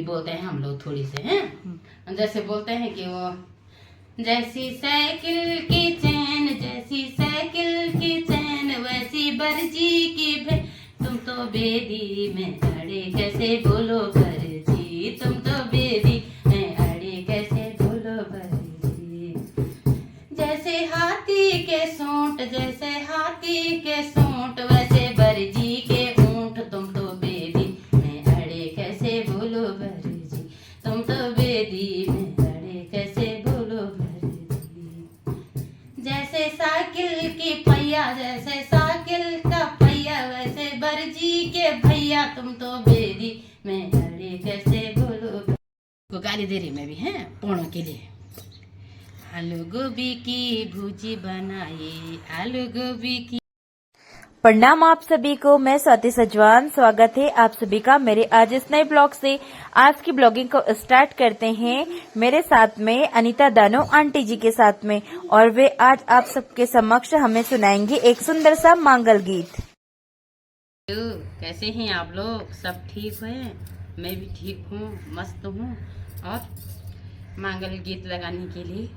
बोलते हैं हम लोग थोड़ी से हैं। जैसे बोलते हैं कि वो जैसी साइकिल की चैन, जैसी साइकिल की चैन, वैसी बरजी की तुम तो बेदी में अड़े कैसे बोलो बरजी, तुम तो बेदी में अड़े कैसे बोलो बरजी। जैसे हाथी के सूंट, जैसे हाथी के सूंट, वैसे बरजी के ऊंट, तुम तो बेदी में अड़े कैसे बोलो बरजी, तुम तो बेदी में अड़े कैसे बोलो बरजी। जैसे साइकिल की पहिया, जैसे साइकिल का पहिया, वैसे बरजी के भैया, तुम तो बेदी में अड़े कैसे बोलो। को गाली दे रही मैं भी हैं पोणों के लिए। आलू गोभी की भुजी बनाई, आलू गोभी की। प्रणाम आप सभी को, मैं स्वाति सजवान। स्वागत है आप सभी का मेरे आज इस नए ब्लॉग से। आज की ब्लॉगिंग को स्टार्ट करते हैं मेरे साथ में अनीता दानो आंटी जी के साथ में, और वे आज आप सबके समक्ष हमें सुनाएंगे एक सुंदर सा मांगल गीत। कैसे हैं आप लोग? सब ठीक हैं? मैं भी ठीक हूँ, मस्त हूँ। और मांगल गीत लगाने के लिए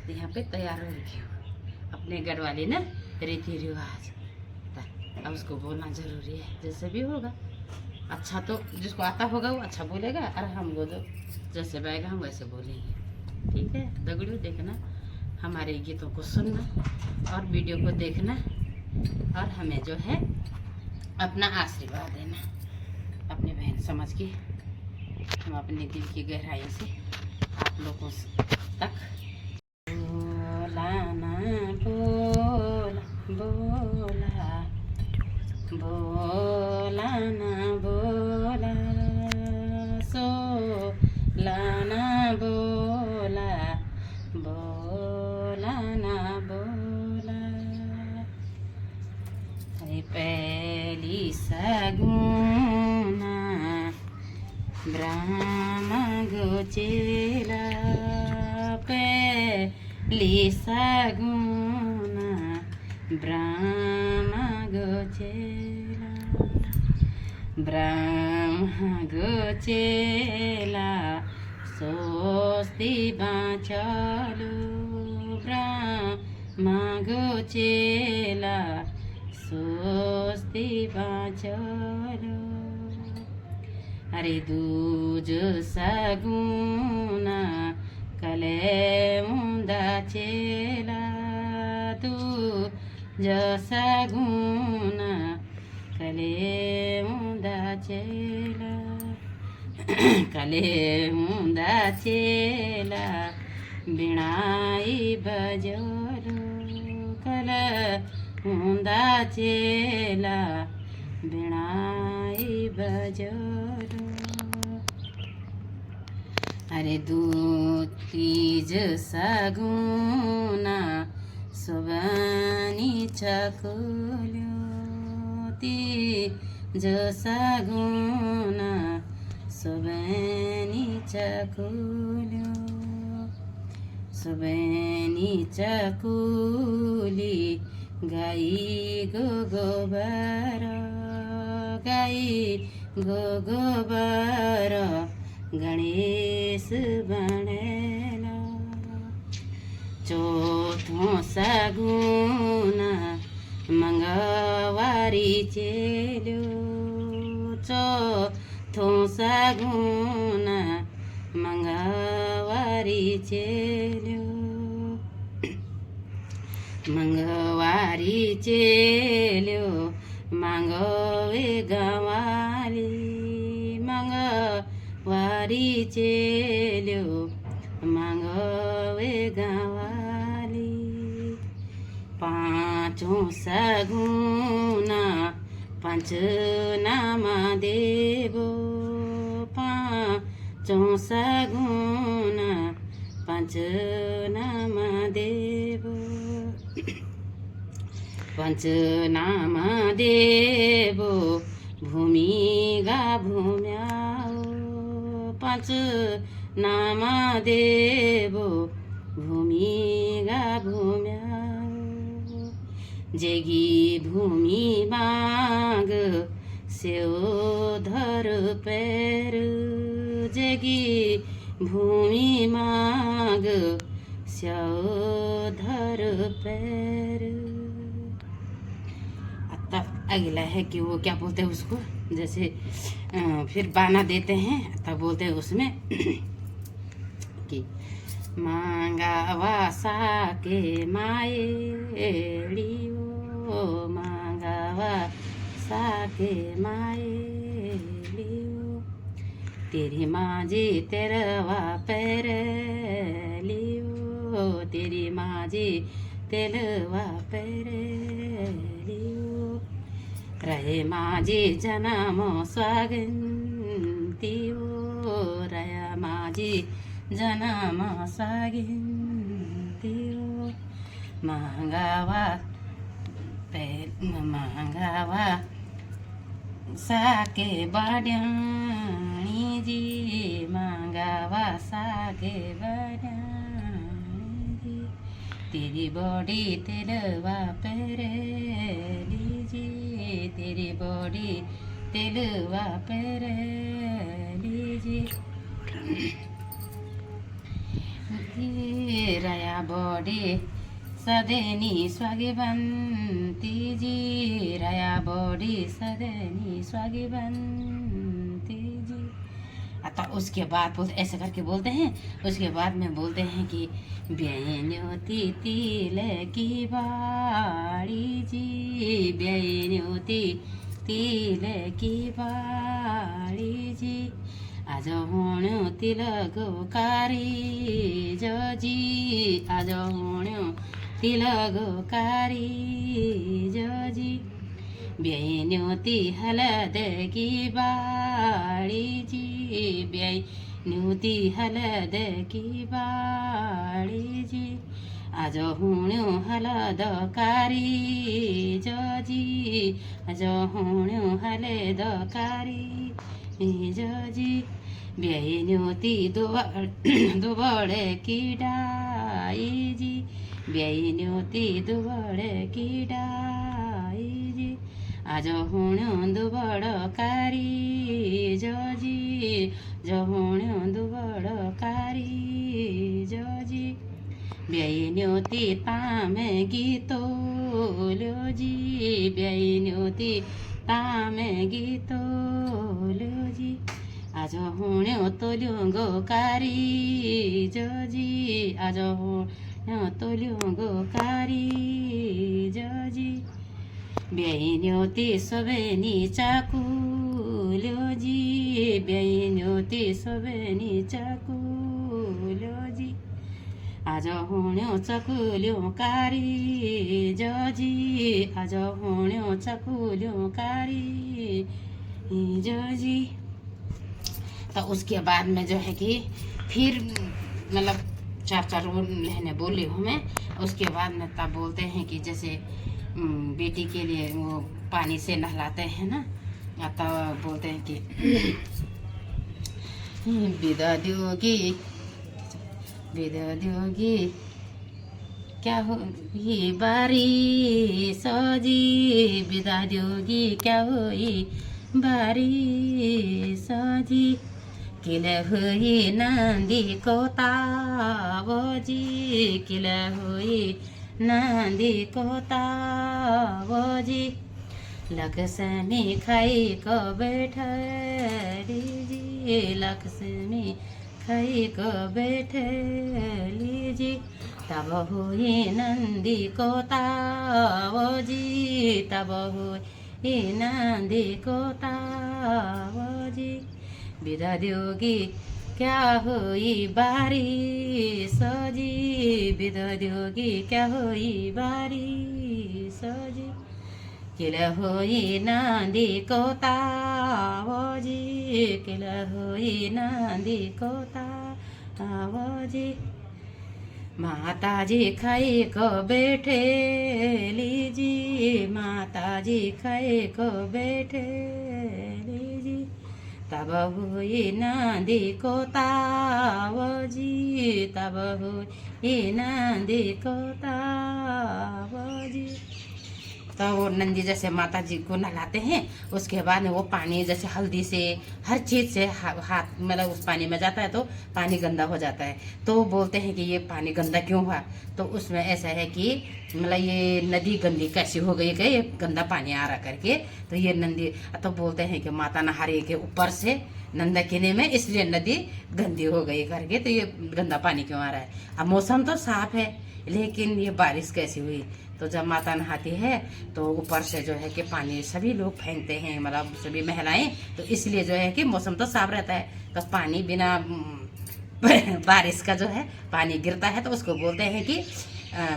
यहाँ पे तैयार हो रही हूँ। अपने घर वाले ना रीति रिवाज, अब उसको बोलना जरूरी है। जैसे भी होगा अच्छा, तो जिसको आता होगा वो अच्छा बोलेगा, और हम वो जो जैसे बहेगा हम वैसे बोलेंगे। ठीक है दगड़ू, देखना हमारे गीतों को सुनना और वीडियो को देखना, और हमें जो है अपना आशीर्वाद देना अपने बहन समझ के। हम अपने दिल की गहराई से आप लोगों तक बोला ना बोला, बोला बोला ना बोला, सो लाना बोला, बोला ना बोला। पहली सगुना ब्रह्म गोचेला, पहली सगुना ब्रह्म गोचेला, ब्रह्म गोचेला स्वस्ति बाँचलो, ब्रह्म गोचेला स्वस्ति बाँचलो। अरे दूज सगुना कले मुंदा चेला, दूज सगुना कले मुंदा चेला, कले मुंदा चेला बिणाई बजलो, कले मुंदा चेला बिणाई बजलो। अरे दूतीज सगुना सुबनी चकुलो, तीज सगुना सुबनी चकुलो, सुबनी चकुली गाई गो गोबर, गाई गो गोबर गणेश बनेला। चौथों सगुना मंगवारी चेलो, चौथों सगुना मंगवारी चेलो, मंगवारी चेलो मांगवे गवाली, मंगवारी चेलो मांगवे गवाली। पाँचों सगुना पंच नामा देवो, पाँचों सगुना पंच नामा देवो, पंच नामा देवो भूमि गा भूम्याओ, पंच नामा देवो भूमि गा भूम्याओ। जेगी भूमि माग सेओ धर पैर, जगी भूमि माग स्याओ धर पैर। तब अगला है कि वो क्या बोलते हैं उसको, जैसे फिर बाना देते हैं तब बोलते हैं उसमें कि मांगा वासा के माएलियो, मांगा वासा के माएलियो, तेरी माजी तेरवा पैर लियो, तेरी माजी तेलवा पैर लियो, रहे माजी जन्म स्वागंतियो, रया माजी जन्म स्वागंतियो, मांगावा मांगावा साके बाड्याणी जी, मांगावा साके बाड्याणी जी, तेरी बॉडी तेलवा पैरेली जी, तेरी बॉडी तेलवा पैरेली जी, रया बॉडी सदैनी स्वागवंती जी, रया बॉडी सदैनी स्वागवंती जी। अतः उसके बाद ऐसे करके बोलते हैं। उसके बाद में बोलते हैं कि बेन्योती तिल की बाड़ी जी, बेन्योती तिल की बाड़ी जी, आज होण्यो तिलको कारी जी, आज होण्यो तिलको कारी जी, बेन्योती हलद की बाड़ी जी, बेन्योती हलद की बाड़ी जी, आज हुण्यो हलद कारी जी, आज हुण्यो हलद कारी जी, बेन्योती दुबड़ की डाई जी, बेन्योती दुबड़ की डाई जी, आज हुण्यो दुबड़ कारी जी, जो हुण्यो दुबड़ कारी जी, बेन्योती ताम गीतो लो जी, बेन्योती ताम गीतो लो जी, आज हुण्यो तोल्यो कारी जी, आज हुण्यो तोल्यो कारी जी, बेन्योती सबेनी चाकुल्यो जी, बेन्योती सबेनी चाकुल्यो जी, आज हुण्यो चकुल्यो कारी जी, आज हुण्यो चकुल्यो कारी जी। तो उसके बाद में जो है कि फिर मतलब चार वो लहने बोली हूँ मैं। उसके बाद में तब बोलते हैं कि जैसे बेटी के लिए वो पानी से नहलाते हैं ना, तब बोलते हैं कि विदा दोगी क्या हो ये बारी सजी, विदा दोगी क्या होई बारी सजी, किल हुई नंदी को तावजी, किल हुई नंदी को तावजी, लक्ष्मी खाई को बैठली जी, लक्ष्मी खाई को बैठली जी, तब हुई नंदी को तावजी, तब हुई नंदी को तावजी, विदा दोगी क्या हुई बारी सजी, विदा दोगी क्या हुई बारी सजी, किल हुई नंदी को तावजी, किल हुई नंदी को तावजी, माताजी खाई को बैठे लीजी, माताजी खाई को बैठे लीजी, तब हुई नंदी को तावजी, तब हुई नंदी को तावजी। तो वो नंदी जैसे माता जी को नहलाते हैं, उसके बाद में वो पानी जैसे हल्दी से हर चीज़ से हाथ मतलब उस पानी में जाता है तो पानी गंदा हो जाता है। तो वो बोलते हैं कि ये पानी गंदा क्यों हुआ, तो उसमें ऐसा है कि मतलब ये नदी गंदी कैसी हो गई कि ये गंदा पानी आ रहा करके। तो ये नंदी तो बोलते हैं कि माता नहा रही के ऊपर से नंदाकिनी में, इसलिए नदी गंदी हो गई करके, तो ये गंदा पानी क्यों आ रहा है। अब मौसम तो साफ है लेकिन ये बारिश कैसी हुई। तो जब माता नहाती है तो ऊपर से जो है कि पानी सभी लोग फेंकते हैं, मतलब सभी महिलाएं, तो इसलिए जो है कि मौसम तो साफ रहता है, तो पानी बिना बारिश का जो है पानी गिरता है, तो उसको बोलते हैं कि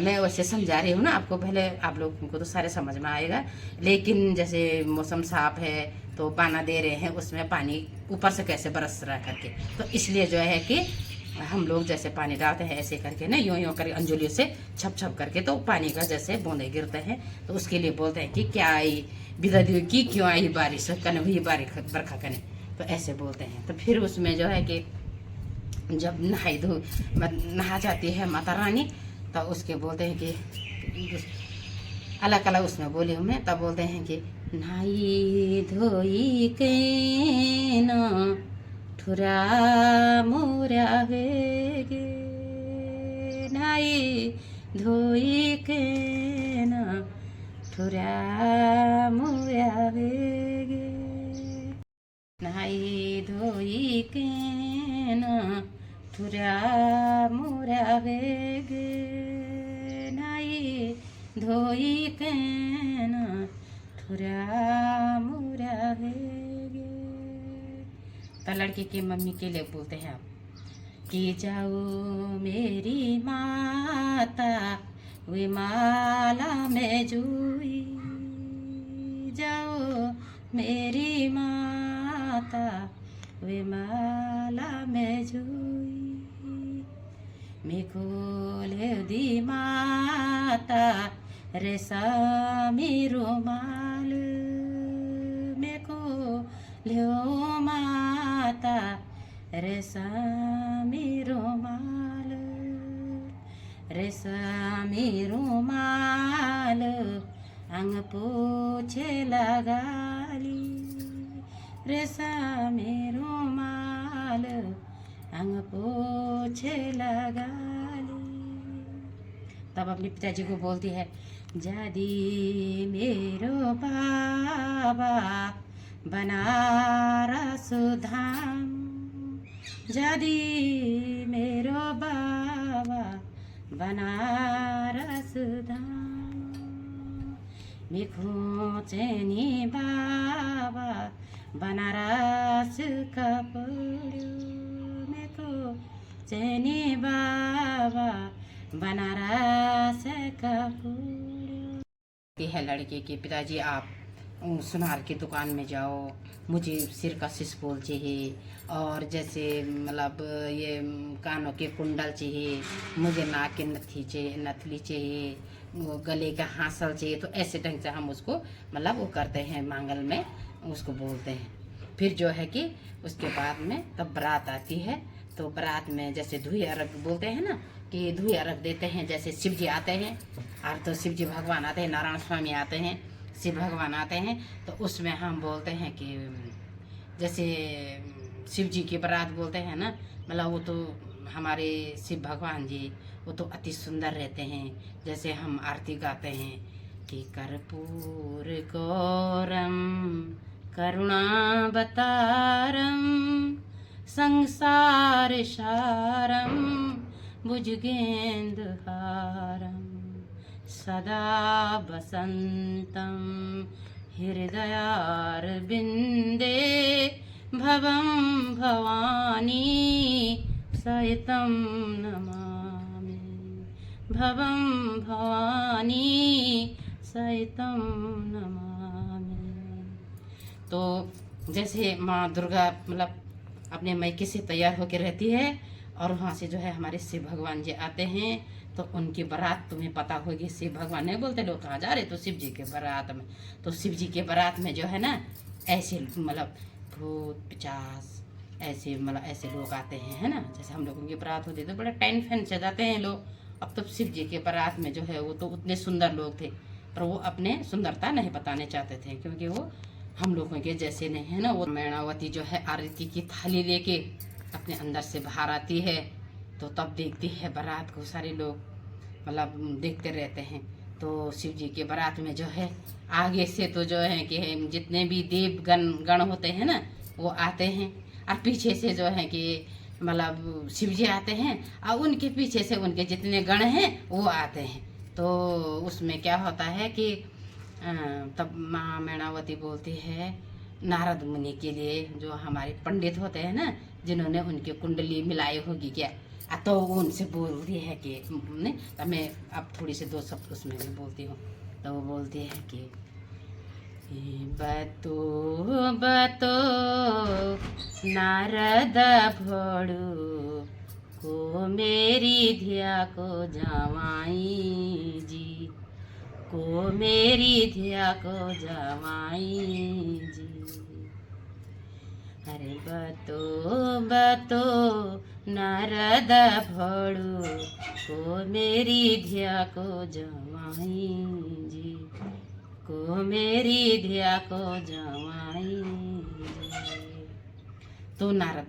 मैं वैसे समझा रही हूँ ना आपको, पहले आप लोगों को तो सारे समझ में आएगा, लेकिन जैसे मौसम साफ है तो पाना दे रहे हैं, उसमें पानी ऊपर से कैसे बरस रहा करके, तो इसलिए जो है कि हम लोग जैसे पानी डालते हैं ऐसे करके ना, यूं यूं करके अंजुलियों से छप छप करके, तो पानी का जैसे बूंदे गिरते हैं, तो उसके लिए बोलते हैं कि क्या आई बिदादी की, क्यों आई बारिश कने हुई बरखा कने, तो ऐसे बोलते हैं। तो फिर उसमें जो है कि जब नहा जाती है माता रानी, तो उसके बोलते हैं कि अलग अलग उसमें बोली हूँ मैं, तब बोलते हैं कि नहाई धोई के ना ठुरा मोरा वेगे, नहाई धोई के ना ठुरा मोरा वेगे, नहाई धोई के ना ठुरा मोरा वेगे, नहाई धोई के ना ठुरा मोरा वेगे। तो लड़के की मम्मी के लिए बोलते हैं आप कि जाओ मेरी माता वे माला में जुई, जाओ मेरी माता वे माला में जुई, मेघोले दी माता रेशमी रुमाल, मेको ल्यो माता रेशमी रुमाल, रेशमी रुमाल अंग पोछे लगाली, रेशमी रुमाल अंग पोछे लगाली। तब अपने पिताजी को बोलती है, जादी मेरो बाबा बनारस धाम, जादी मेरो बाबा बनारस धाम, मिखो चेनी बाबा बनारस कपड़ो, मिखो चेनी बाबा बनारस कपड़ो। है लड़के के पिताजी, आप सुनार की दुकान में जाओ, मुझे सिर का सिसपोल चाहिए, और जैसे मतलब ये कानों के कुंडल चाहिए, मुझे नाक की नथली चाहिए, वो गले का हांसल चाहिए, तो ऐसे ढंग से हम उसको मतलब वो करते हैं, मांगल में उसको बोलते हैं। फिर जो है कि उसके बाद में तब बारात आती है, तो बारात में जैसे धुई अर्घ बोलते हैं ना, कि धुई अर्घ देते हैं, जैसे शिव जी आते हैं, और तो शिव जी भगवान आते हैं, नारायण स्वामी आते हैं, शिव भगवान आते हैं, तो उसमें हम बोलते हैं कि जैसे शिव जी की बारात बोलते हैं ना, मतलब वो तो हमारे शिव भगवान जी वो तो अति सुंदर रहते हैं। जैसे हम आरती गाते हैं कि कर्पूर गौरम करुणावतारम संसार सारम भुजगेंदुहारम सदा वसंतम हृदयारविंदे भवं भवानी सहितं नमामि, भवं भवानी सहितं नमामि। तो जैसे माँ दुर्गा मतलब अपने मैके से तैयार होकर रहती है, और वहाँ से जो है हमारे शिव भगवान जी आते हैं, तो उनकी बारात तुम्हें पता होगी, शिव भगवान नहीं बोलते लोग कहाँ जा रहे, तो शिव जी के बारात में, तो शिव जी के बारात में जो है ना ऐसे मतलब भूत पिचास ऐसे मतलब ऐसे लोग आते हैं, है ना। जैसे हम लोगों की बारात होती तो बड़ा टेंट फैन से जाते हैं लोग। अब तो शिव जी के बारात में जो है वो तो उतने सुंदर लोग थे, पर वो अपने सुंदरता नहीं बताने चाहते थे, क्योंकि वो हम लोगों के जैसे नहीं है ना। वो मैणावती जो है आरती की थाली लेके अपने अंदर से बाहर आती है, तो तब देखती है बारात को सारे लोग मतलब देखते रहते हैं। तो शिव जी के बारात में जो है आगे से तो जो है कि जितने भी देव गण होते हैं ना वो आते हैं, और पीछे से जो है कि मतलब शिव जी आते हैं, और उनके पीछे से उनके जितने गण हैं वो आते हैं। तो उसमें क्या होता है कि तब माँ मैणावती बोलती है नारद मुनि के लिए, जो हमारे पंडित होते हैं ना, जिन्होंने उनकी कुंडली मिलाई होगी क्या, तो उनसे बोल रही है कि ने, तब मैं अब थोड़ी सी 2 शब्द उसमें भी बोलती हूँ। तो वो बोलती है कि बतो बतो नारद भोड़ू को मेरी धिया को जवाई जी, को मेरी धिया को जवाई जी। अरे बतो बतो नारद भोड़ू को मेरी धिया को जवाई जी, को मेरी धिया को जवाई जी। तो नारद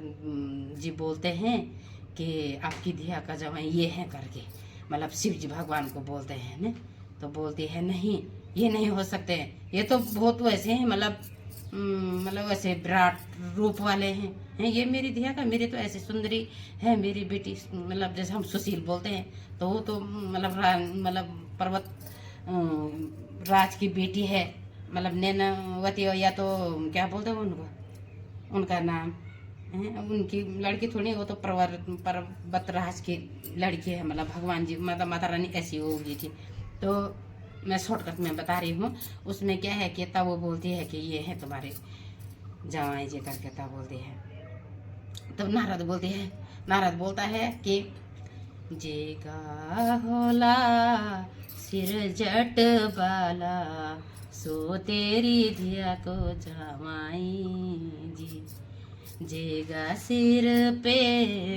जी बोलते हैं कि आपकी धिया का जवाई ये है करके, मतलब शिव जी भगवान को बोलते हैं ना। तो बोलती है नहीं, ये नहीं हो सकते, ये तो बहुत वैसे हैं, मतलब वैसे विराट रूप वाले हैं ये मेरी धिया का, मेरी तो ऐसी सुंदरी है मेरी बेटी, मतलब जैसे हम सुशील बोलते हैं, तो वो तो मतलब पर्वत राज की बेटी है, मतलब नैनावती, या तो क्या बोलते हैं उनको, उनका नाम है, उनकी लड़की थोड़ी, वो तो पर्वत राज की लड़की है, मतलब भगवान जी मतलब माता रानी ऐसी होगी थी। तो मैं शॉर्टकट में बता रही हूँ। उसमें क्या है कि तब वो बोलती है कि ये है तुम्हारे जवाई जी करके, तब बोलती है। तब नारद बोलता है कि जेगा होला सिर जट बाला सो तेरी धिया को जवाई जी, जेगा सिर पे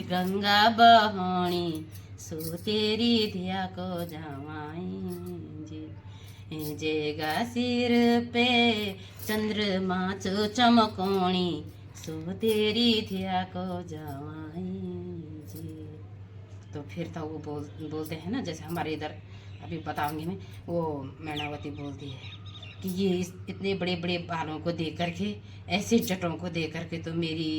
गंगा बहानी सो तेरी धिया को जवाई जी, जेगा सिर पे चंद्रमा चमकोणी सो तेरी धिया को जवाई जी। तो फिर तो वो बोलते हैं ना, जैसे हमारे इधर अभी बताऊंगी मैं, वो मैणावती बोलती है कि ये इतने बड़े बड़े बालों को देख करके, ऐसे जटों को देख करके तो मेरी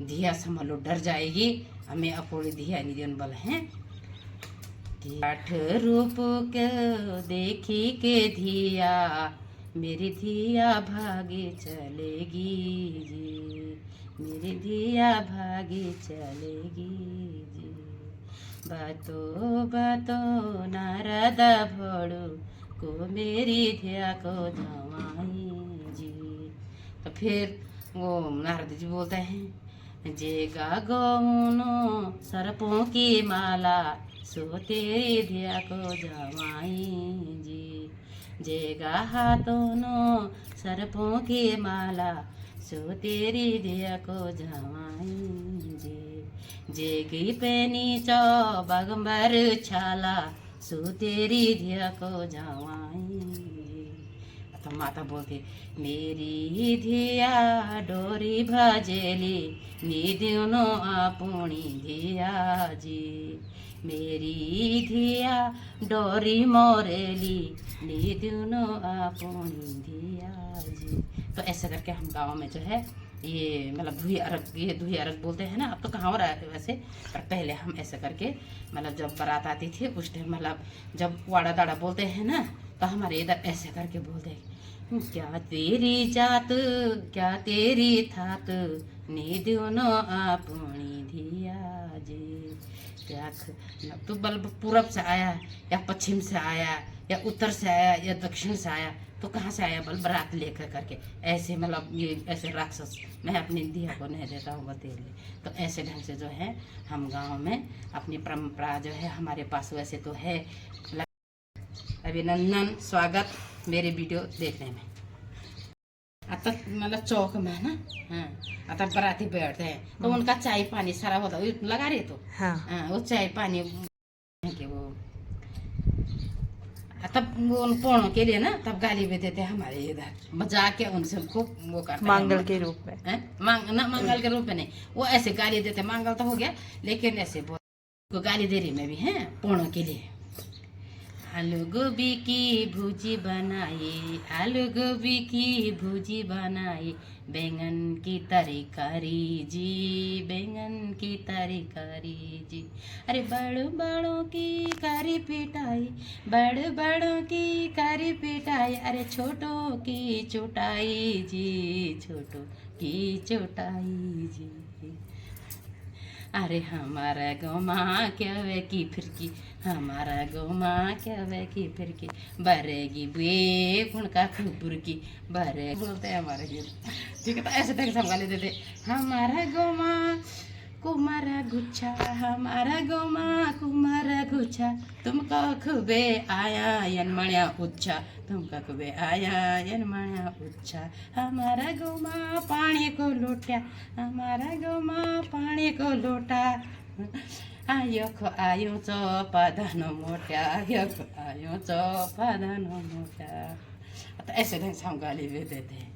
धिया समझ लो डर जाएगी, हमें अपोड़ी धिया निधन बल हैं। आठ रूप के देखी के धिया मेरी धिया भागी चलेगी जी, मेरी धिया भागी चलेगी जी। बातो बातो नारद भोड़ू को मेरी धिया को जवाई जी। तो फिर वो नारद जी बोलते हैं जेगा गौनो सर्पों की माला सो तेरी धिया को जवाई जी, जेगा हाथों सर्पों की माला सो तेरी धिया को जवाई जी, जेगी पेनी चौबगंबर छाला सो तेरी धिया को जवाई। तो माता बोलती मेरी धिया डोरी भजेली निदिनो आपुणी धिया जी, मेरी धिया डोरी मोरेली निदिनो आपुणी धिया जी। तो ऐसे करके हम गाँव में जो है ये मतलब धुई अरग बोलते हैं ना, अब तो कहाँ हो रहा है वैसे, पर पहले हम ऐसे करके मतलब जब बारात आती थी उस टाइम मतलब जब वाड़ा दाड़ा बोलते हैं ना, तो हमारे इधर ऐसे करके बोलते हैं क्या तेरी जात क्या तेरी थात निदिनो आपुणी धिया जी। क्या तो बल्ब पूरब से आया या पश्चिम से आया या उत्तर से आया या दक्षिण से आया, तो कहाँ से आया बल्ब रात लेकर करके, ऐसे मतलब ये ऐसे राक्षस मैं अपनी धिया को नहीं देता हूँ बतेले। तो ऐसे ढंग से जो है हम गांव में अपनी परंपरा जो है हमारे पास वैसे तो है। अभिनंदन स्वागत मेरे वीडियो देखने में। आता मतलब चौक में ना, हाँ आता बराती बैठते हैं तो उनका चाय पानी सारा होता है लगा रहे तो हाँ वो चाय पानी के वो तब वो उन पोणों के लिए ना तब गाली भी देते हमारे इधर, मजाक के उनसे खूब वो करते हैं। मांगल के रूप में। हैं? मंगल के रूप में नहीं, वो ऐसे गाली देते, मंगल तो हो गया लेकिन ऐसे बोल को गाली दे रही मैं भी हैं पोणों के लिए। आलू गोभी की भुजी बनाई, आलू गोभी की भुजी बनाई, बैंगन की तरकारी जी, बैंगन की तरकारी जी। अरे बड़ों बड़ों की कारी पिटाई, बड़ों बड़ों की कारी पिटाई, अरे छोटों की चोटाई जी, छोटों की चोटाई जी। अरे हमारा गौमा क्या वे की फिरकी, हमारा गौमा क्या वे की फिरकी, भरेगी बे उनका खुपुर की, भरे बोलते हैं हमारे गीत। ठीक है, तो ऐसे तक सब गाली देते, हमारा गौमा कुमारा गुच्छा, हमारा गौमा कुमारा गुच्छा, तुमका खुबे आया यनमण्या उच्छा, तुमका खुबे आया यनमण्या उच्छा, हमारा गौमा पानी को लोटा, हमारा गौमा पानी को लोटा, आयो खो आयो चोपा धनो मोटा, आयो खो आयो चोपा धनो मोटा। तो ऐसे ढंग से हम गाली भी देते हैं।